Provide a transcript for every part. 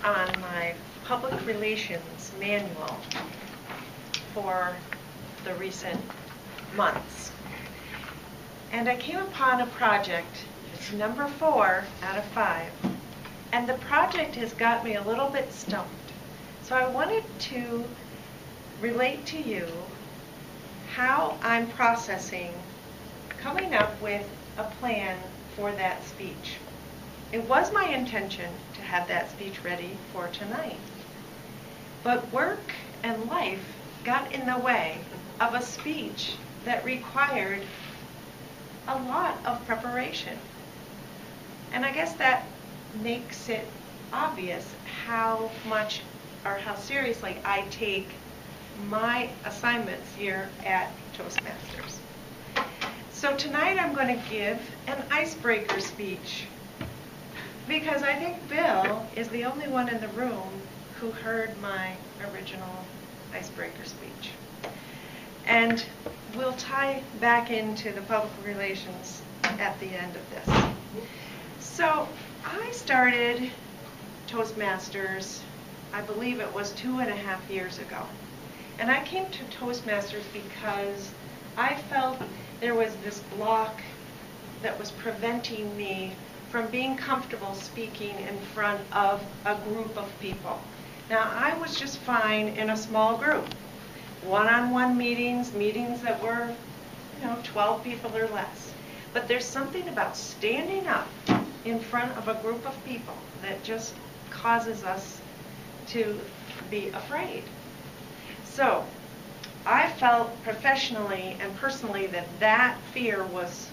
on my public relations manual for the recent months. And I came upon a project. It's number 4 out of 5. And the project has got me a little bit stumped. So I wanted to relate to you how I'm processing coming up with a plan for that speech. It was my intention to have that speech ready for tonight. But work and life got in the way of a speech that required a lot of preparation. And I guess that makes it obvious how much or how seriously I take my assignments here at Toastmasters. So tonight I'm going to give an icebreaker speech because I think Bill is the only one in the room who heard my original icebreaker speech. And we'll tie back into the public relations at the end of this. So I started Toastmasters, I believe it was 2.5 years ago. And I came to Toastmasters because I felt there was this block that was preventing me from being comfortable speaking in front of a group of people. Now, I was just fine in a small group, one-on-one meetings that were, 12 people or less. But there's something about standing up in front of a group of people that just causes us to be afraid. So I felt professionally and personally that fear was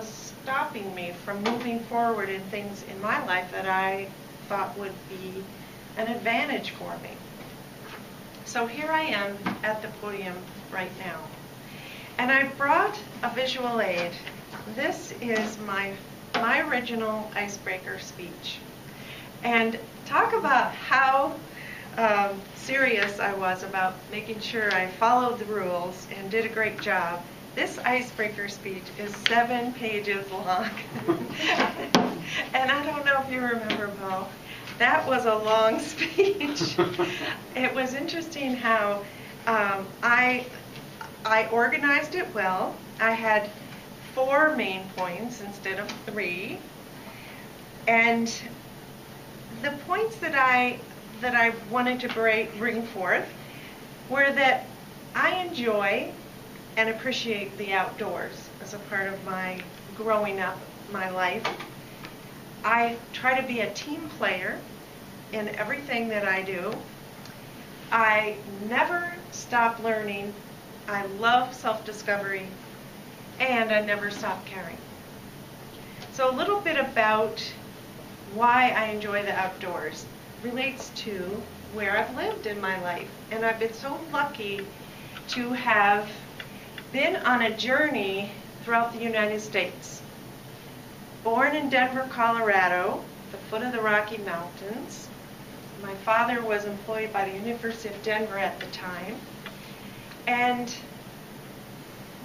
stopping me from moving forward in things in my life that I thought would be an advantage for me. So here I am at the podium right now. And I brought a visual aid. This is my original icebreaker speech. And talk about how serious I was about making sure I followed the rules and did a great job. This icebreaker speech is 7 pages long. And I don't know if you remember, Paul, that was a long speech. It was interesting how I organized it well. I had 4 main points instead of 3. And the points that I wanted to bring forth were that I enjoy and appreciate the outdoors as a part of my growing up, my life. I try to be a team player in everything that I do. I never stop learning. I love self-discovery, and I never stop caring. So a little bit about why I enjoy the outdoors relates to where I've lived in my life. And I've been so lucky to have been on a journey throughout the United States. Born in Denver, Colorado, the foot of the Rocky Mountains. My father was employed by the University of Denver at the time. And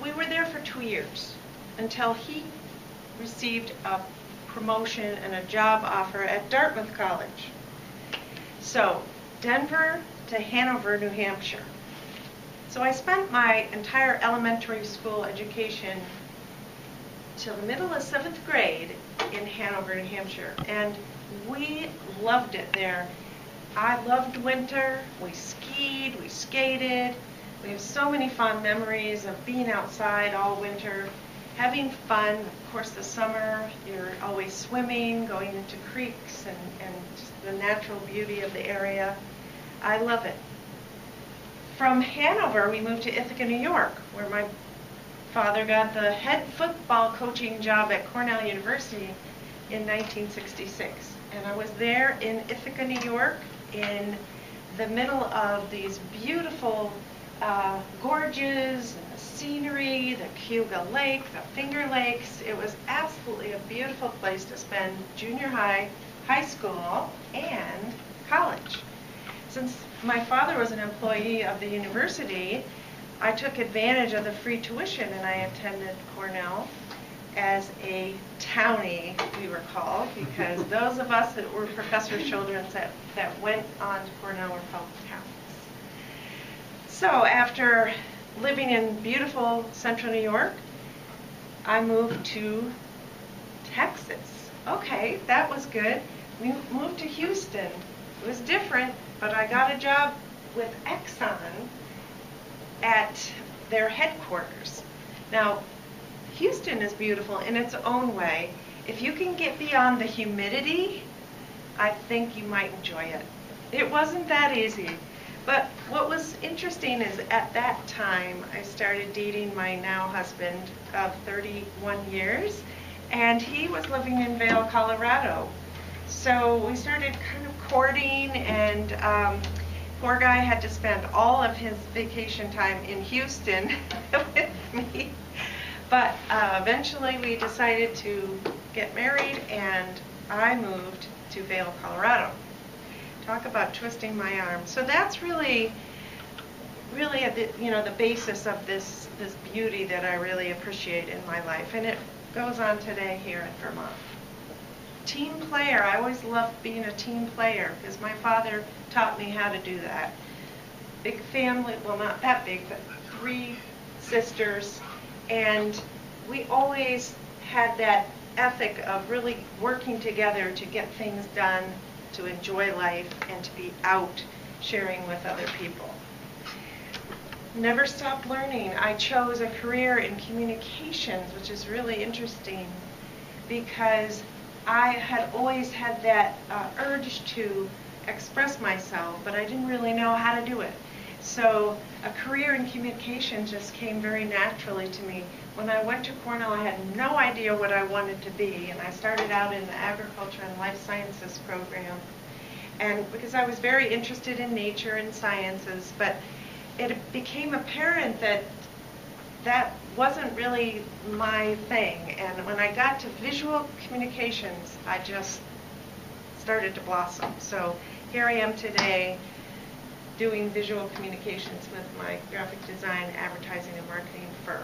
we were there for 2 years until he received a promotion and a job offer at Dartmouth College. So, Denver to Hanover, New Hampshire. So I spent my entire elementary school education till the middle of 7th grade in Hanover, New Hampshire. And we loved it there. I loved winter. We skied, we skated. We have so many fond memories of being outside all winter, having fun. Of course, the summer, you're always swimming, going into creeks, and just the natural beauty of the area. I love it. From Hanover, we moved to Ithaca, New York, where my father got the head football coaching job at Cornell University in 1966. And I was there in Ithaca, New York, in the middle of these beautiful gorges and the scenery, the Cayuga Lake, the Finger Lakes. It was absolutely a beautiful place to spend junior high, high school, and college. Since my father was an employee of the university, I took advantage of the free tuition and I attended Cornell as a County, we were called, because those of us that were professors' children that went on to Cornell were called counties. So after living in beautiful central New York, I moved to Texas. Okay, that was good. We moved to Houston. It was different, but I got a job with Exxon at their headquarters. Now, Houston is beautiful in its own way. If you can get beyond the humidity, I think you might enjoy it. It wasn't that easy. But what was interesting is at that time, I started dating my now husband of 31 years, and he was living in Vail, Colorado. So we started kind of courting, and poor guy had to spend all of his vacation time in Houston with me. But eventually we decided to get married, and I moved to Vail, Colorado. Talk about twisting my arm. So that's really the basis of this beauty that I really appreciate in my life, and it goes on today here in Vermont. Team player. I always loved being a team player because my father taught me how to do that. Big family, well, not that big, but 3 sisters, and we always had that ethic of really working together to get things done, to enjoy life, and to be out sharing with other people. Never stopped learning. I chose a career in communications, which is really interesting because I had always had that urge to express myself, but I didn't really know how to do it. So a career in communications just came very naturally to me. When I went to Cornell, I had no idea what I wanted to be, and I started out in the agriculture and life sciences program. And because I was very interested in nature and sciences, but it became apparent that that wasn't really my thing. And when I got to visual communications, I just started to blossom. So here I am today doing visual communications with my graphic design, advertising, and marketing firm.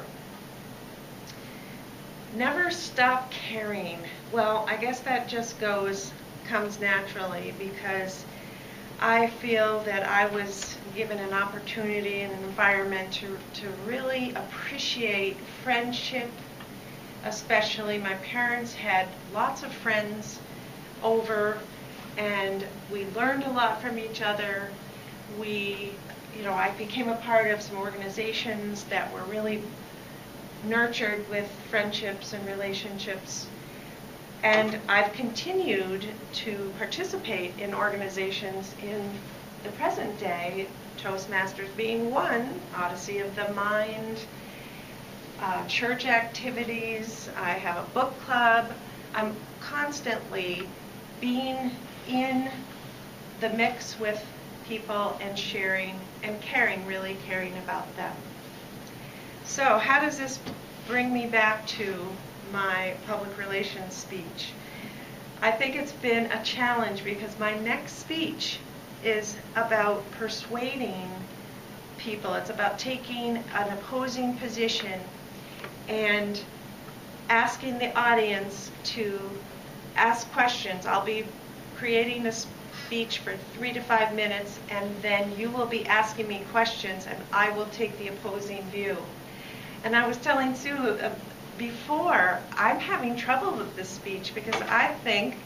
Never stop caring. Well, I guess that just comes naturally because I feel that I was given an opportunity and an environment to really appreciate friendship, especially. My parents had lots of friends over, and we learned a lot from each other. I became a part of some organizations that were really nurtured with friendships and relationships. And I've continued to participate in organizations in the present day, Toastmasters being one, Odyssey of the Mind, church activities. I have a book club. I'm constantly being in the mix with people and sharing and caring, really caring about them. So how does this bring me back to my public relations speech? I think it's been a challenge because my next speech is about persuading people. It's about taking an opposing position and asking the audience to ask questions. I'll be creating a speech for 3 to 5 minutes, and then you will be asking me questions, and I will take the opposing view. And I was telling Sue before, I'm having trouble with this speech because I think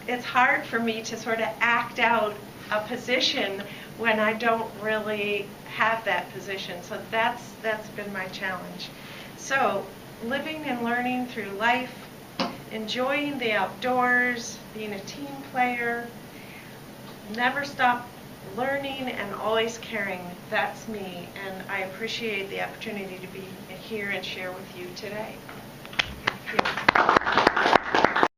it's hard for me to sort of act out a position when I don't really have that position. So that's been my challenge. So living and learning through life, enjoying the outdoors, being a team player, never stop learning and always caring. That's me, and I appreciate the opportunity to be here and share with you today. Thank you.